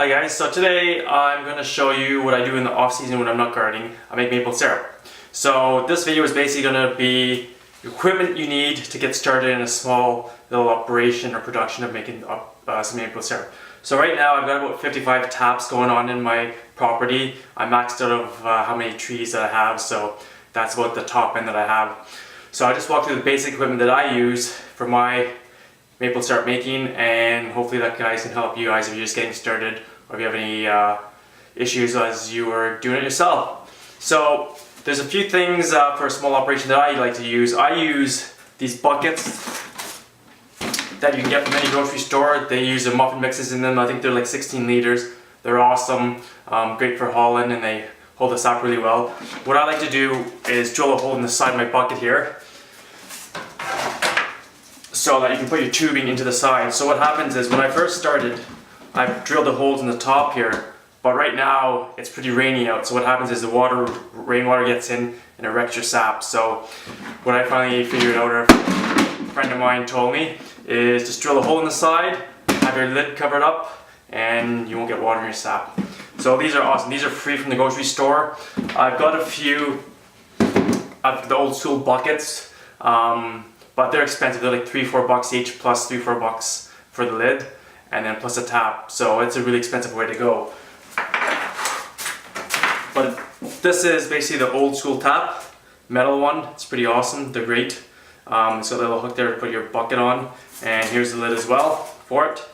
Hi guys, so today I'm going to show you what I do in the off season when I'm not gardening. I make maple syrup. So this video is basically going to be the equipment you need to get started in a small little operation or production of making some maple syrup. So right now I've got about 55 taps going on in my property. I'm maxed out of how many trees that I have, so that's about the top end that I have. So I just walk through the basic equipment that I use for my maple syrup making, and hopefully that guys can help you guys if you're just getting started or if you have any issues as you are doing it yourself. So there's a few things for a small operation that I like to use. I use these buckets that you can get from any grocery store. They use the muffin mixes in them. I think they're like 16 liters. They're awesome, great for hauling, and they hold the sap really well. What I like to do is drill a hole in the side of my bucket here, so that you can put your tubing into the side. So what happens is when I first started, I drilled the holes in the top here, but right now it's pretty rainy out. So what happens is the rainwater gets in and it wrecks your sap. So what I finally figured out, or a friend of mine told me, is just drill a hole in the side, have your lid covered up, and you won't get water in your sap. So these are awesome. These are free from the grocery store. I've got a few of the old school buckets, but they're expensive. They're like $3-4 each, plus $3-4 for the lid, and then plus a tap. So it's a really expensive way to go. But this is basically the old school tap, metal one. It's pretty awesome. They're great. So a little hook there to put your bucket on, and here's the lid as well for it.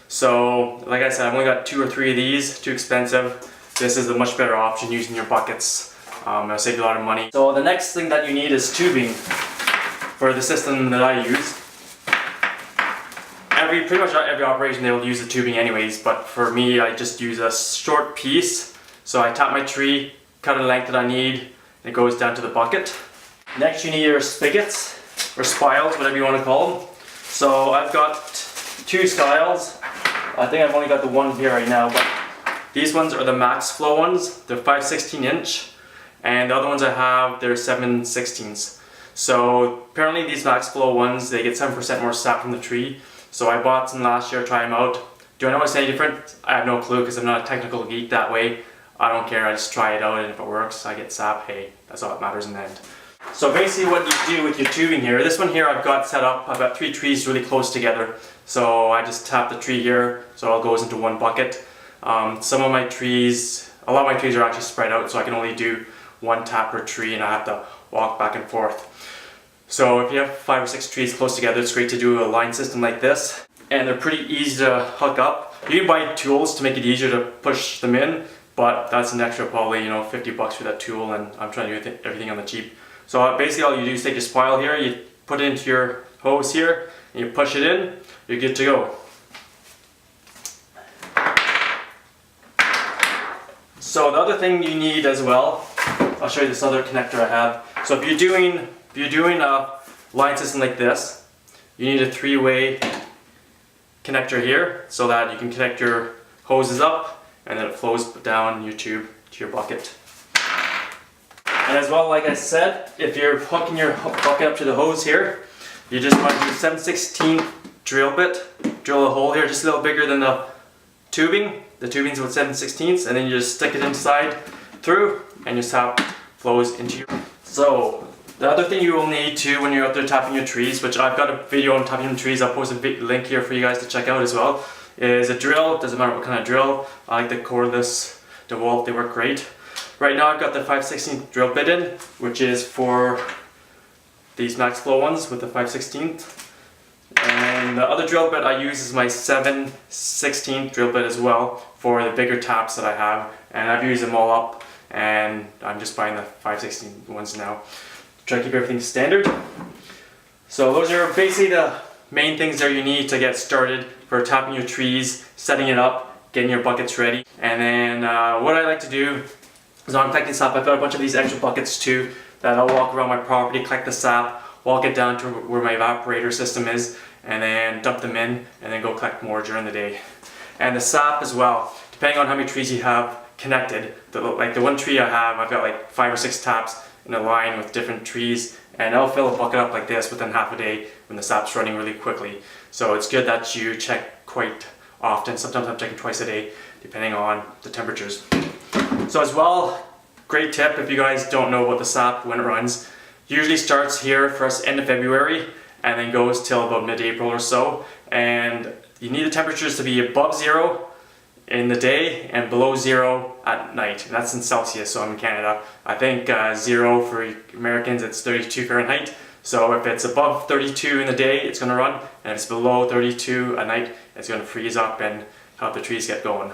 So like I said, I've only got 2 or 3 of these. Too expensive. This is a much better option using your buckets. It'll save you a lot of money. So the next thing that you need is tubing. For the system that I use, pretty much every operation they'll use the tubing anyways, but for me I just use a short piece. So I tap my tree, cut a length that I need, and it goes down to the bucket. Next you need your spigots, or spiles, whatever you want to call them. So I've got 2 styles. I think I've only got the one here right now, but these ones are the max flow ones. They're 5/16 inch, and the other ones I have, they're 7/16. So apparently these max flow ones, they get 7% more sap from the tree. So I bought some last year, try them out. Do I know it's any different? I have no clue because I'm not a technical geek that way. I don't care, I just try it out, and if it works, I get sap. Hey, that's all that matters in the end. So basically what you do with your tubing here, this one here I've got set up, I've got 3 trees really close together. So I just tap the tree here, so it all goes into one bucket. Some of my trees, a lot of my trees are actually spread out, so I can only do 1 tap per tree, and I have to walk back and forth. So if you have 5 or 6 trees close together, it's great to do a line system like this. And they're pretty easy to hook up. You can buy tools to make it easier to push them in, but that's an extra probably, you know, $50 for that tool, and I'm trying to do everything on the cheap. So basically all you do is take your spile here, you put it into your hose here, and you push it in, you're good to go. So the other thing you need as well, I'll show you this other connector I have. So if you're doing a line system like this, you need a 3-way connector here so that you can connect your hoses up, and then it flows down your tube to your bucket. And as well, like I said, if you're hooking your bucket up to the hose here, you just want to do 7/16 drill bit, drill a hole here just a little bigger than the tubing. The tubing's about 7/16, and then you just stick it inside through, and your sap flows into your. So the other thing you will need too when you're out there tapping your trees, which I've got a video on tapping trees, I'll post a link here for you guys to check out as well, is a drill. Doesn't matter what kind of drill. I like the cordless DeWalt, they work great. Right now I've got the 5/16 drill bit in, which is for these max flow ones with the 5/16. And the other drill bit I use is my 7/16 drill bit as well for the bigger taps that I have, and I've used them all up, and I'm just buying the 5/16 ones now. Try to keep everything standard. So those are basically the main things that you need to get started for tapping your trees, setting it up, getting your buckets ready. And then what I like to do is when I'm collecting sap, I've got a bunch of these extra buckets too that I'll walk around my property, collect the sap, walk it down to where my evaporator system is, and then dump them in, and then go collect more during the day. And the sap as well, depending on how many trees you have connected, like the one tree I have, I've got like 5 or 6 taps in a line with different trees, and I'll fill a bucket up like this within half a day when the sap's running really quickly. So it's good that you check quite often. Sometimes I'm checking twice a day, depending on the temperatures. So as well, great tip if you guys don't know about the sap when it runs. Usually starts here for us end of February and then goes till about mid-April or so. And you need the temperatures to be above 0 in the day and below 0 at night. And that's in Celsius, so I'm in Canada. I think 0 for Americans, it's 32 Fahrenheit. So if it's above 32 in the day, it's going to run, and if it's below 32 at night, it's going to freeze up and help the trees get going.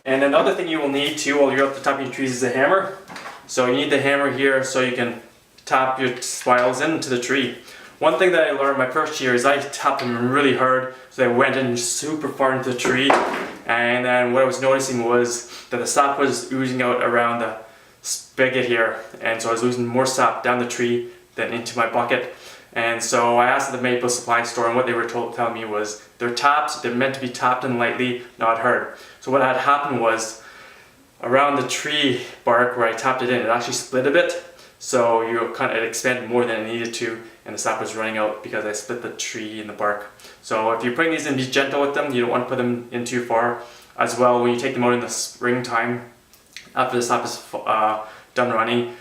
And another thing you will need too while you're up the top of your trees is a hammer. So you need the hammer here so you can tap your spiles into the tree. One thing that I learned my first year is I tapped them really hard, so they went in super far into the tree. And then what I was noticing was that the sap was oozing out around the spigot here, and so I was losing more sap down the tree than into my bucket. And so I asked at the maple supply store, and what they were telling me was they're tapped, they're meant to be tapped in lightly, not hard. So what had happened was around the tree bark where I tapped it in, it actually split a bit. So it expanded more than it needed to, and the sap was running out because I split the tree and the bark. So if you're putting these in, be gentle with them. You don't want to put them in too far. As well, when you take them out in the springtime, after the sap is done running,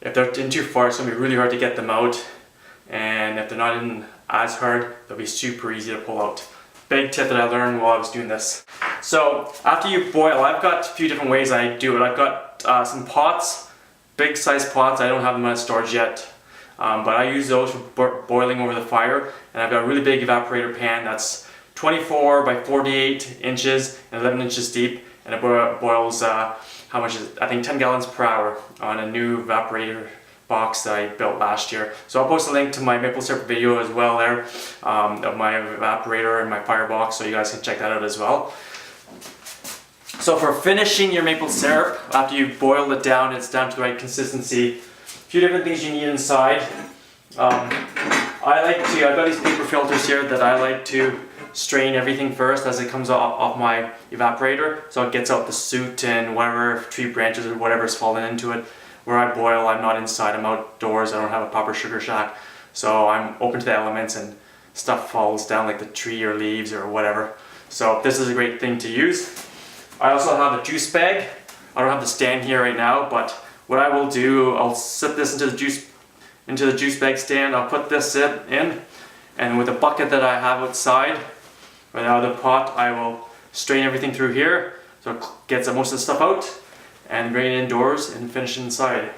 if they're in too far, it's going to be really hard to get them out. And if they're not in as hard, they'll be super easy to pull out. Big tip that I learned while I was doing this. So after you boil, I've got a few different ways I do it. I've got some pots, big size pots. I don't have them in storage yet, but I use those for boiling over the fire. And I've got a really big evaporator pan that's 24 by 48 inches and 11 inches deep, and it boils how much is it? I think 10 gallons per hour on a new evaporator box that I built last year. So I'll post a link to my maple syrup video as well there, of my evaporator and my firebox, so you guys can check that out as well. So for finishing your maple syrup, after you've boiled it down, it's down to the right consistency. A few different things you need inside. I've got these paper filters here that I like to strain everything first as it comes off my evaporator, so it gets out the soot and whatever tree branches or whatever's fallen into it. Where I boil, I'm not inside, I'm outdoors, I don't have a proper sugar shack, so I'm open to the elements and stuff falls down like the tree or leaves or whatever. So this is a great thing to use. I also have a juice bag. I don't have the stand here right now, but what I will do, I'll set this into the juice bag stand. I'll put this in, and with a bucket that I have outside, or the other pot, I will strain everything through here so it gets most of the stuff out, and bring it indoors and finish inside.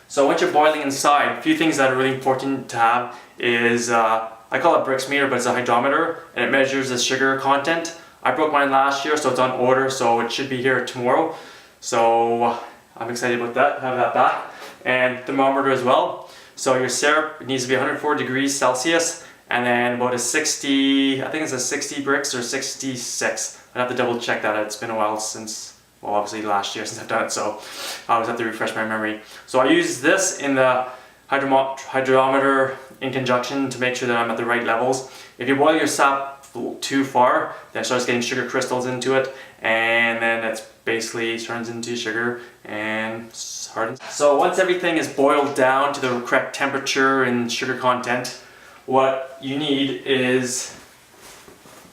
So once you're boiling inside, a few things that are really important to have is, I call it Brix meter, but it's a hydrometer, and it measures the sugar content. I broke mine last year, so it's on order, so it should be here tomorrow. So I'm excited about that, have that back. And thermometer as well. So your syrup needs to be 104 degrees Celsius, and then about a 60, I think it's a 60 Brix or 66. I'd have to double check that. It's been a while since, well, obviously last year since I've done it, so I always have to refresh my memory. So I use this in the hydrometer in conjunction to make sure that I'm at the right levels. If you boil your sap too far, then it starts getting sugar crystals into it, and then it's basically turns into sugar and hardens. So once everything is boiled down to the correct temperature and sugar content, what you need is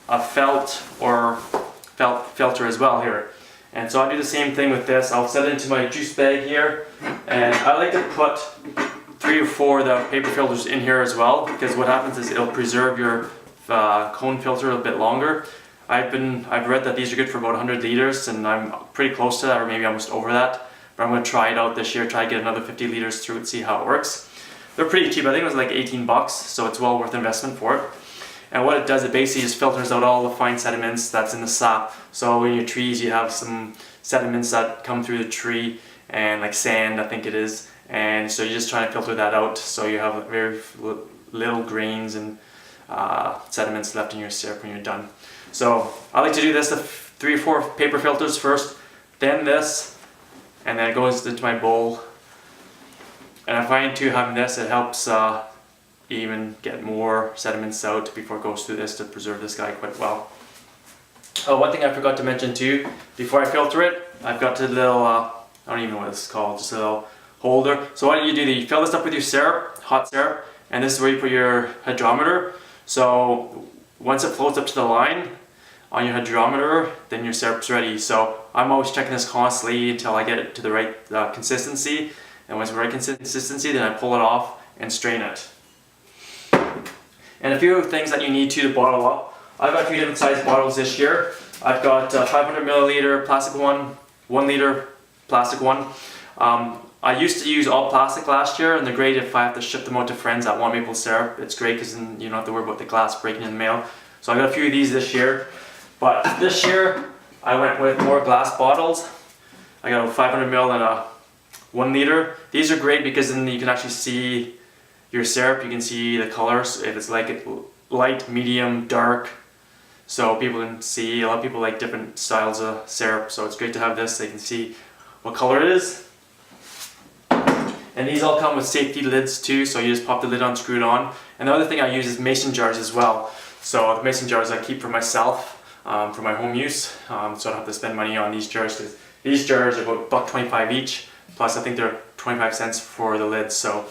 a felt or filter as well here. And so I do the same thing with this. I'll set it into my juice bag here, and I like to put 3 or 4 of the paper filters in here as well, because what happens is it'll preserve your cone filter a bit longer. I've read that these are good for about 100 liters, and I'm pretty close to that, or maybe almost over that. But I'm going to try it out this year, try to get another 50 liters through it, see how it works. They're pretty cheap. I think it was like 18 bucks, so it's well worth investment for it. And what it does, it basically just filters out all the fine sediments that's in the sap. So in your trees, you have some sediments that come through the tree, and like sand, I think it is. And so you're just trying to filter that out, so you have very little grains and sediments left in your syrup when you're done. So I like to do this, 3 or 4 paper filters first, then this, and then it goes into my bowl. And I find too, having this, it helps even get more sediments out before it goes through this to preserve this guy quite well. Oh, one thing I forgot to mention too, before I filter it, I've got a little, I don't even know what this is called, just a little holder. So what you do, you fill this up with your syrup, hot syrup, and this is where you put your hydrometer. So once it floats up to the line, on your hydrometer, then your syrup's ready. So I'm always checking this constantly until I get it to the right consistency. And when it's the right consistency, then I pull it off and strain it. And a few things that you need to bottle up. I've got 3 different size bottles this year. I've got 500 milliliter plastic one, 1 liter plastic one. I used to use all plastic last year, and they're great if I have to ship them out to friends that want maple syrup. It's great because then you don't have to worry about the glass breaking in the mail. So I got a few of these this year. But this year, I went with more glass bottles. I got a 500 ml and a 1 liter. These are great because then you can actually see your syrup. You can see the colors, if it's like light, medium, dark. So people can see, a lot of people like different styles of syrup. So it's great to have this, they can see what color it is. And these all come with safety lids too, so you just pop the lid on, screw it on. And the other thing I use is mason jars as well. So the mason jars I keep for myself, for my home use, so I don't have to spend money on these jars, because these jars are about $1.25 each, plus I think they're 25 cents for the lids, so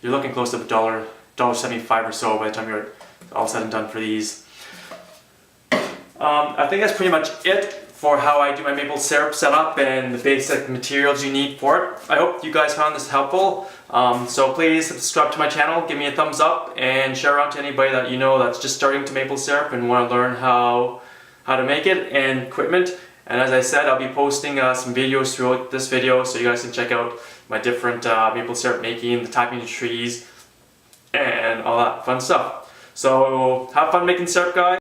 you're looking close to $1.75 or so by the time you're all said and done for these. I think that's pretty much it for how I do my maple syrup setup and the basic materials you need for it. I hope you guys found this helpful. So please subscribe to my channel, give me a thumbs up, and share around to anybody that you know that's just starting to maple syrup and want to learn how to make it and equipment. And as I said, I'll be posting some videos throughout this video so you guys can check out my different maple syrup making, the typing of trees, and all that fun stuff. So have fun making syrup, guys.